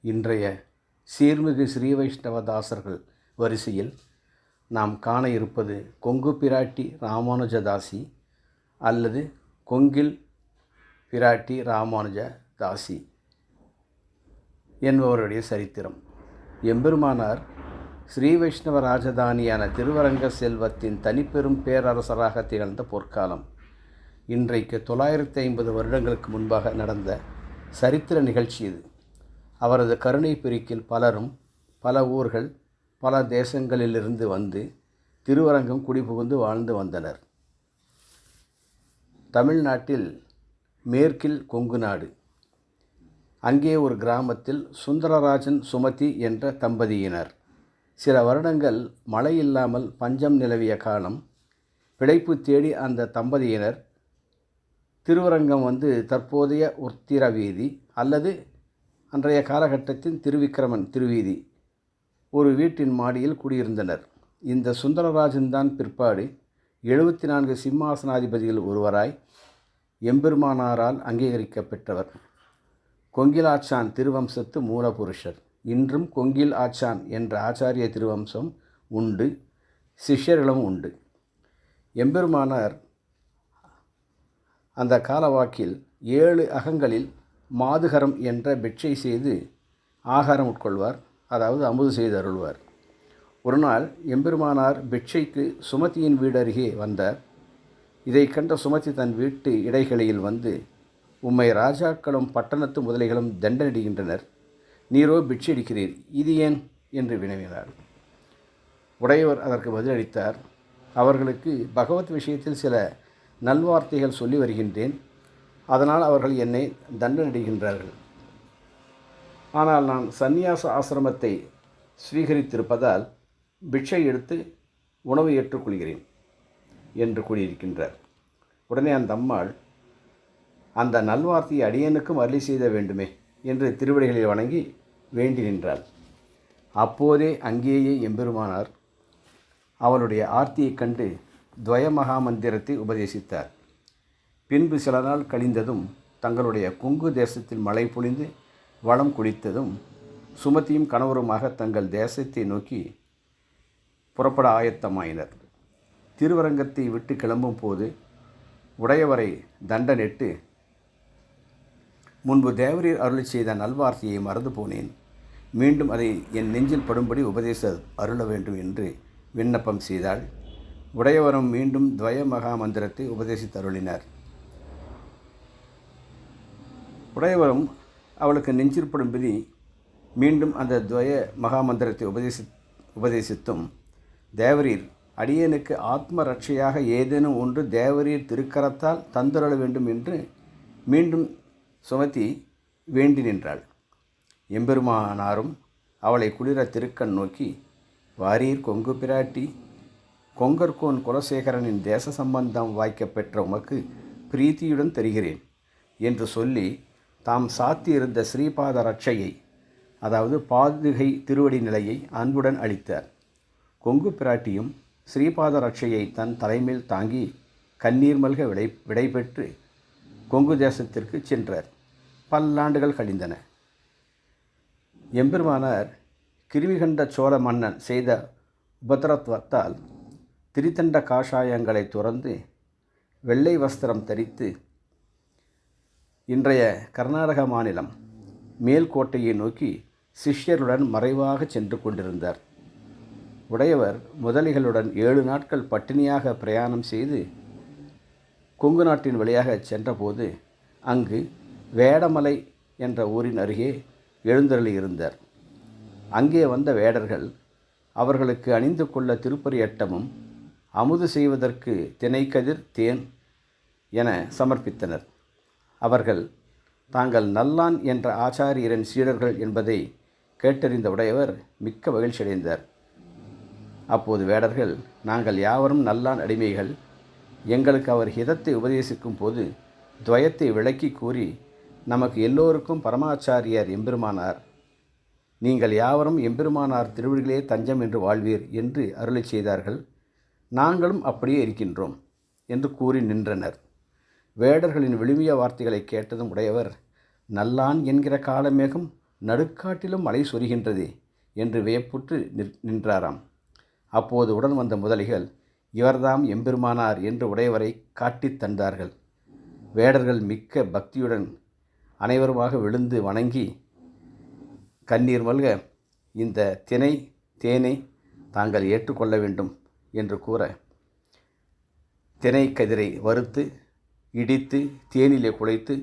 இன்றைய சீர்மிகு ஸ்ரீ வைஷ்ணவதாசர்கள் வரிசையில் நாம் காண இருப்பது கொங்கு பிராட்டி ராமானுஜதாசி அல்லது கொங்கில் பிராட்டி ராமானுஜதாசி என்பவருடைய சரித்திரம். எம்பெருமானார் ஸ்ரீ வைஷ்ணவ ராஜதானியான திருவரங்க செல்வத்தின் தனிப்பெரும் பேரரசராக திகழ்ந்த பொற்காலம். இன்றைக்கு 950 வருடங்களுக்கு முன்பாக நடந்த சரித்திர நிகழ்ச்சி இது. அவரது கருணை பெருக்கில் பலரும் பல ஊர்கள் பல தேசங்களிலிருந்து வந்து திருவரங்கம் குடிபுகுந்து வாழ்ந்து வந்தனர். தமிழ்நாட்டில் மேற்கில் கொங்கு நாடு. அங்கே ஒரு கிராமத்தில் சுந்தரராஜன் சுமதி என்ற தம்பதியினர். சில வருடங்கள் மழை இல்லாமல் பஞ்சம் நிலவிய காலம். பிழைப்பு தேடி அந்த தம்பதியினர் திருவரங்கம் வந்து தற்போதைய உத்திர வீதி அல்லது அன்றைய காலகட்டத்தின் திருவிக்கிரமன் திருவீதி ஒரு வீட்டின் மாடியில் குடியிருந்தனர். இந்த சுந்தரராஜன் தான் பிற்பாடு 74 சிம்மாசனாதிபதிகள் ஒருவராய் எம்பெருமானாரால் அங்கீகரிக்கப்பெற்றவர். கொங்கில் ஆச்சான் திருவம்சத்து மூலபுருஷர். இன்றும் கொங்கில் ஆச்சான் என்ற ஆச்சாரிய திருவம்சம் உண்டு, சிஷ்யர்களும் உண்டு. எம்பெருமானார் அந்த காலவாக்கில் 7 அகங்களில் மாதுகரம் என்ற பிட்சை செய்து ஆகாரம் உட்கொள்வார், அதாவது அமுது செய்து அருள்வார். ஒரு நாள் எம்பெருமானார் பிட்சைக்கு சுமதியின் வீடு அருகே வந்தார். இதை கண்ட சுமதி தன் வீட்டு இடைகளில் வந்து, உம்மை ராஜாக்களும் பட்டணத்து முதலைகளும் தண்டனிடுகின்றனர், நீரோ பிட்சையடிக்கிறீர், இது ஏன் என்று வினவினார். உடையவர் அதற்கு பதிலளித்தார், அவர்களுக்கு பகவத் விஷயத்தில் சில நல்வார்த்தைகள் சொல்லி வருகின்றேன், அதனால் அவர்கள் என்னை தண்டனிடுகின்றார்கள். ஆனால் நான் சந்நியாச ஆசிரமத்தை ஸ்வீகரித்திருப்பதால் பிட்சை எடுத்து உணவு ஏற்றுக்கொள்கிறேன் என்று கூறியிருக்கின்றார். உடனே அந்த அம்மாள், அந்த நல்வார்த்தையை அடியனுக்கும் அருளி செய்த வேண்டுமே என்று திருவடிகளில் வணங்கி வேண்டி நின்றாள். அப்போதே அங்கேயே எம்பெருமானார் அவளுடைய ஆர்த்தியைக் கண்டு துவய மகாமந்திரத்தை உபதேசித்தார். பின்பு சில நாள் கழிந்ததும் தங்களுடைய கொங்கு தேசத்தில் மழை பொழிந்து வளம் குடித்ததும் சுமதியும் கணவருமாக தங்கள் தேசத்தை நோக்கி புறப்பட ஆயத்தமாயினர். திருவரங்கத்தை விட்டு கிளம்பும் போது உடையவரை தண்டனிட்டு, முன்பு தேவரீர் அருளி செய்த நல்வார்த்தையை மறந்து போனேன், மீண்டும் அதை என் நெஞ்சில் படும்படி உபதேச அருள வேண்டும் என்று விண்ணப்பம் செய்தாள். உடையவரும் மீண்டும் துவய மகாமந்திரத்தை உபதேசித்து அருளினார். உடையவரும் அவளுக்கு நெஞ்சிற்படும்படி மீண்டும் அந்த துவய மகாமந்திரத்தை உபதேசித்தும், தேவரீர் அடியனுக்கு ஆத்ம ரட்சையாக ஏதேனும் ஒன்று தேவரீர் திருக்கரத்தால் தந்தருள வேண்டும் என்று மீண்டும் சுமதி வேண்டி நின்றாள். எம்பெருமானாரும் அவளை குளிர திருக்கண் நோக்கி, வாரீர் கொங்கு பிராட்டி, கொங்கர்கோன் குலசேகரனின் தேச சம்பந்தம் வாய்க்கப்பெற்ற உமக்கு பிரீத்தியுடன் தருகிறேன் என்று சொல்லி தாம் சாத்தியிருந்த ஸ்ரீபாத ரட்சையை, அதாவது பாதுகை திருவடி நிலையை அன்புடன் அளித்தார். கொங்கு பிராட்டியும் ஸ்ரீபாத ரட்சையை தன் தலைமையில் தாங்கி கண்ணீர் மல்க விடைபெற்று கொங்கு தேசத்திற்கு சென்றார். பல்லாண்டுகள் கழிந்தன. எம்பெருமானார் கிருமிகண்ட சோழ மன்னன் செய்த உபத்திரத்வத்தால் திரிதண்ட காஷாயங்களை துறந்து வெள்ளை வஸ்திரம் தரித்து இன்றைய கர்நாடக மாநிலம் மேல்கோட்டையை நோக்கி சிஷ்யருடன் மறைவாக சென்று கொண்டிருந்தார். உடையவர் முதலிகளுடன் 7 நாட்கள் பட்டினியாக பிரயாணம் செய்து கொங்கு நாட்டின் வழியாக சென்றபோது அங்கு வேடமலை என்ற ஊரின் அருகே எழுந்தருளியிருந்தார். அங்கே வந்த வேடர்கள் அவர்களுக்கு அணிந்து கொள்ள திருப்பரி அட்டமும் அமுது செய்வதற்கு தினைக்கதிர் தேன் என சமர்ப்பித்தனர். அவர்கள் தாங்கள் நல்லான் என்ற ஆச்சாரியரின் சீடர்கள் என்பதை கேட்டறிந்த உடையவர் மிக்க மகிழ்ச்சியடைந்தார். அப்போது வேடர்கள், நாங்கள் யாவரும் நல்லான் அடிமைகள், எங்களுக்கு அவர் ஹிதத்தை உபதேசிக்கும் போது துவயத்தை விளக்கி கூறி நமக்கு எல்லோருக்கும் பரமாச்சாரியார் எம்பெருமானார், நீங்கள் யாவரும் எம்பெருமானார் திருவடிகளே தஞ்சம் என்று வாழ்வீர் என்று அருளி செய்தார்கள், நாங்களும் அப்படியே இருக்கின்றோம் என்று கூறி நின்றனர். வேடர்களின் விழுமிய வார்த்தைகளை கேட்டதும் உடையவர், நல்லான் என்கிற காலமேகம் நடுக்காட்டிலும் மழை சொரிகின்றதே என்று வியப்புற்று நின்றாராம். அப்போது உடன் வந்த முதலிகள், இவர்தாம் எம்பெருமானார் என்று உடையவரை காட்டித் தந்தார்கள். வேடர்கள் மிக்க பக்தியுடன் அனைவருமாக விழுந்து வணங்கி கண்ணீர் மல்க, இந்த தேனை தாங்கள் ஏற்றுக்கொள்ள வேண்டும் என்று கூற, தினை கதிரை வறுத்து இடித்து தேனிலே குழைத்து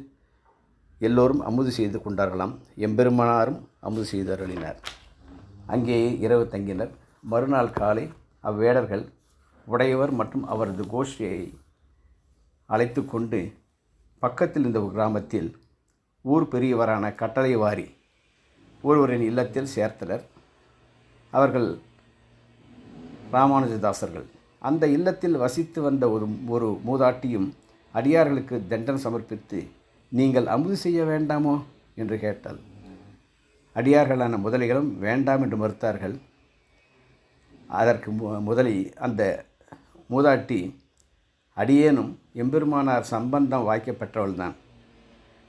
எல்லோரும் அமுது செய்து கொண்டார்களாம். எம்பெருமானாரும் அமுது செய்து அருளினார். அங்கேயே இரவு தங்கினர். மறுநாள் காலை அவ்வேடர்கள் உடையவர் மற்றும் அவரது கோஷ்டியை அழைத்து கொண்டு பக்கத்தில் இருந்த ஒரு கிராமத்தில் ஊர் பெரியவரான கட்டளைவாரி ஒருவரின் இல்லத்தில் சேர்த்தனர். அவர்கள் ராமானுஜதாசர்கள். அந்த இல்லத்தில் வசித்து வந்த ஒரு மூதாட்டியும் அடியார்களுக்கு தண்டன் சமர்ப்பித்து, நீங்கள் அமுது செய்ய வேண்டாமோ என்று கேட்டாள். அடியார்களான முதலிகளும் வேண்டாம் என்று மறுத்தார்கள். அதற்கு முதலி அந்த மூதாட்டி, அடியேனும் எம்பெருமானார் சம்பந்தம் வாய்க்கப்பெற்றவள்தான்,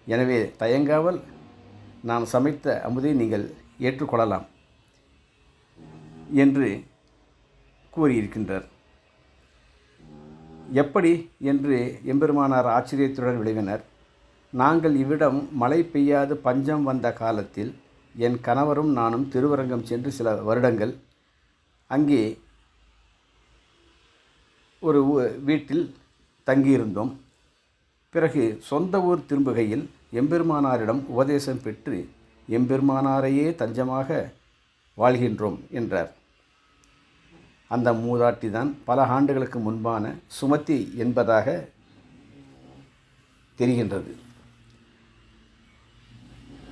எனவே தயங்காமல் நான் சமைத்த அமுதை நீங்கள் ஏற்றுக்கொள்ளலாம் என்று கூறியிருக்கின்றார். எப்படி என்று எம்பெருமானார் ஆச்சரியத்துடன் விளைவினர். நாங்கள் இவ்விடம் மழை பெய்யாது பஞ்சம் வந்த காலத்தில் என் கணவரும் நானும் திருவரங்கம் சென்று சில வருடங்கள் அங்கே ஒரு வீட்டில் தங்கியிருந்தோம். பிறகு சொந்த ஊர் திரும்புகையில் எம்பெருமானாரிடம் உபதேசம் பெற்று எம்பெருமானாரையே தஞ்சமாக வாழ்கின்றோம் என்றார். அந்த மூதாட்டி தான் பல ஆண்டுகளுக்கு முன்பான சுமதி என்பதாக தெரிகின்றது.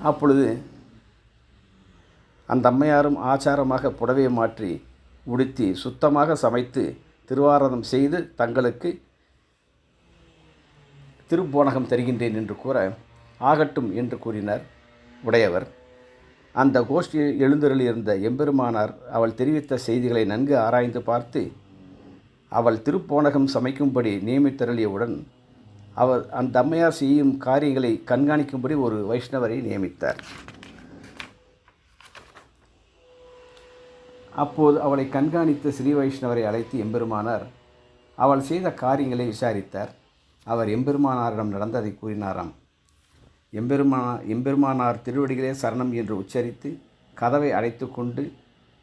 அப்பொழுது அந்த அம்மையாரும் ஆச்சாரமாக புடவையை மாற்றி உடுத்தி சுத்தமாக சமைத்து திருவாராதனம் செய்து தங்களுக்கு திருப்போனகம் தருகின்றேன் என்று கூற, ஆகட்டும் என்று கூறினார் உடையவர். அந்த கோஷ்டியில் எழுந்தருளியிருந்த எம்பெருமானார் அவள் தெரிவித்த செய்திகளை நன்கு ஆராய்ந்து பார்த்து அவள் திருப்போனகம் சமைக்கும்படி நியமித்தருளியவுடன் அவர் அந்த அம்மையார் செய்யும் காரியங்களை கண்காணிக்கும்படி ஒரு வைஷ்ணவரை நியமித்தார். அப்போது அவளை கண்காணித்த ஸ்ரீ வைஷ்ணவரை அழைத்து எம்பெருமானார் அவள் செய்த காரியங்களை விசாரித்தார். அவர் எம்பெருமானாரிடம் நடந்ததை கூறினாராம். எம்பெருமானார் திருவடிகளே சரணம் என்று உச்சரித்து கதவை அடைத்து கொண்டு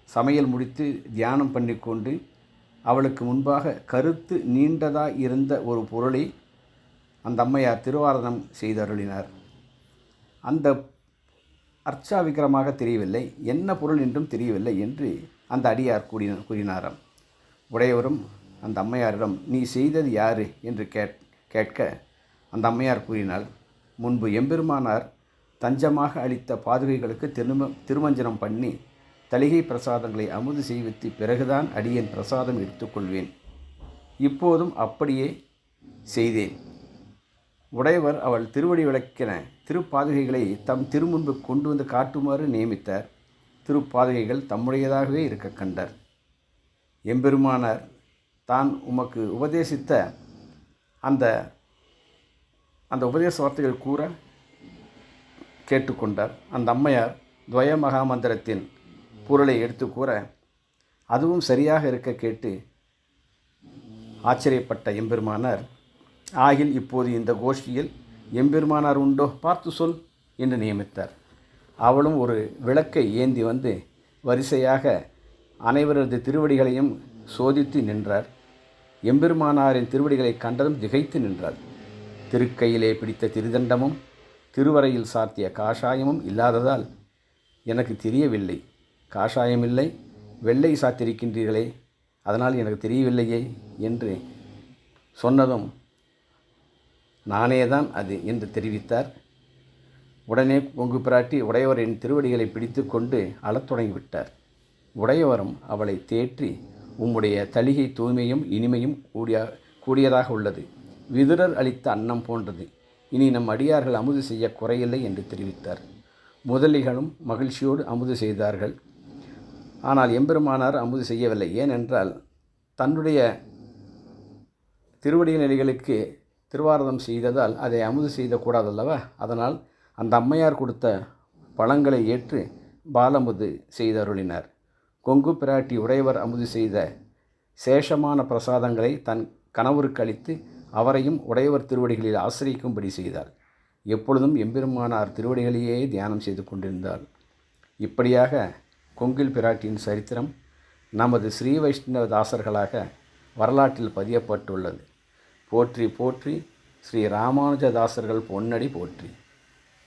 சமையல் முடித்து தியானம் பண்ணிக்கொண்டு அவளுக்கு முன்பாக கருத்து நீண்டதாக இருந்த ஒரு பொருளை அந்த அம்மையார் திருவாராதனம் செய்து அருளினார். அந்த அர்ச்சாவிக்கிரமாக தெரியவில்லை, என்ன பொருள் என்றும் தெரியவில்லை என்று அந்த அடியார் கூறினாராம். உடையவரும் அந்த அம்மையாரிடம், நீ செய்தது யாரு என்று கேட்க அந்த அம்மையார் கூறினாள், முன்பு எம்பெருமானார் தஞ்சமாக அளித்த பாதுகைகளுக்கு திருமஞ்சனம் பண்ணி தளிகை பிரசாதங்களை அமுது செய்வித்து பிறகுதான் அடியேன் பிரசாதம் எடுத்துக்கொள்வேன். இப்போதும் அப்படியே செய்தேன். உடையவர் அவள் திருவடி விளக்கின திருப்பாதுகைகளை தம் திருமுன்பு கொண்டு வந்து காட்டுமாறு நியமித்தார். திருப்பாதுகைகள் தம்முடையதாகவே இருக்க கண்டார். எம்பெருமானார் தான் உமக்கு உபதேசித்த அந்த உபதேச வார்த்தைகள் கூற கேட்டுக்கொண்டார். அந்த அம்மையார் துவய மகாமந்திரத்தின் பொருளை எடுத்து கூற அதுவும் சரியாக இருக்க கேட்டு ஆச்சரியப்பட்ட எம்பெருமானார், ஆகில் இப்போது இந்த கோஷ்டியில் எம்பெருமானார் உண்டோ பார்த்து சொல் என்று நியமித்தார். அவளும் ஒரு விளக்கை ஏந்தி வந்து வரிசையாக அனைவரது திருவடிகளையும் சோதித்து நின்றார். எம்பெருமானாரின் திருவடிகளை கண்டதும் திகைத்து நின்றார். திருக்கையிலே பிடித்த திருதண்டமும் திருவரையில் சாத்திய காஷாயமும் இல்லாததால் எனக்கு தெரியவில்லை. காஷாயமில்லை, வெள்ளை சாத்திருக்கின்றீர்களே, அதனால் எனக்கு தெரியவில்லையே என்று சொன்னதும் நானேதான் அது என்று தெரிவித்தார். உடனே பொங்கு பிராட்டி உடையவரின் திருவடிகளை பிடித்து கொண்டு அழத் தொடங்கிவிட்டார். உடையவரும் அவளை தேற்றி, உம்முடைய தளிகை தூய்மையும் இனிமையும் கூடியதாக உள்ளது, விதுரர் அளித்த அன்னம் போன்றது, இனி நம் அடியார்கள் அமுது செய்ய குறையில்லை என்று தெரிவித்தார். முதலிகளும் மகிழ்ச்சியோடு அமுது செய்தார்கள். ஆனால் எம்பெருமானார் அமுது செய்யவில்லை. ஏனென்றால் தன்னுடைய திருவடி நிலைகளுக்கு திருவாரதம் செய்ததால் அதை அமுது செய்தக்கூடாதல்லவா. அதனால் அந்த அம்மையார் கொடுத்த பழங்களை ஏற்று பாலமுது செய்தருளினார். கொங்கு பிராட்டி உடையவர் அமுது செய்த சேஷமான பிரசாதங்களை தன் கணவருக்கு அளித்து அவரையும் உடையவர் திருவடிகளில் ஆசிரிக்கும்படி செய்தாள். எப்பொழுதும் எம்பெருமானார் திருவடிகளையே தியானம் செய்து கொண்டிருந்தாள். இப்படியாக கொங்கில் பிராட்டியின் சரித்திரம் நமது ஸ்ரீ வைஷ்ணவ தாசர்களாக வரலாற்றில் பதியப்பட்டுள்ளது. போற்றி போற்றி ஸ்ரீ ராமானுஜதாசர்கள் பொன்னடி போற்றி.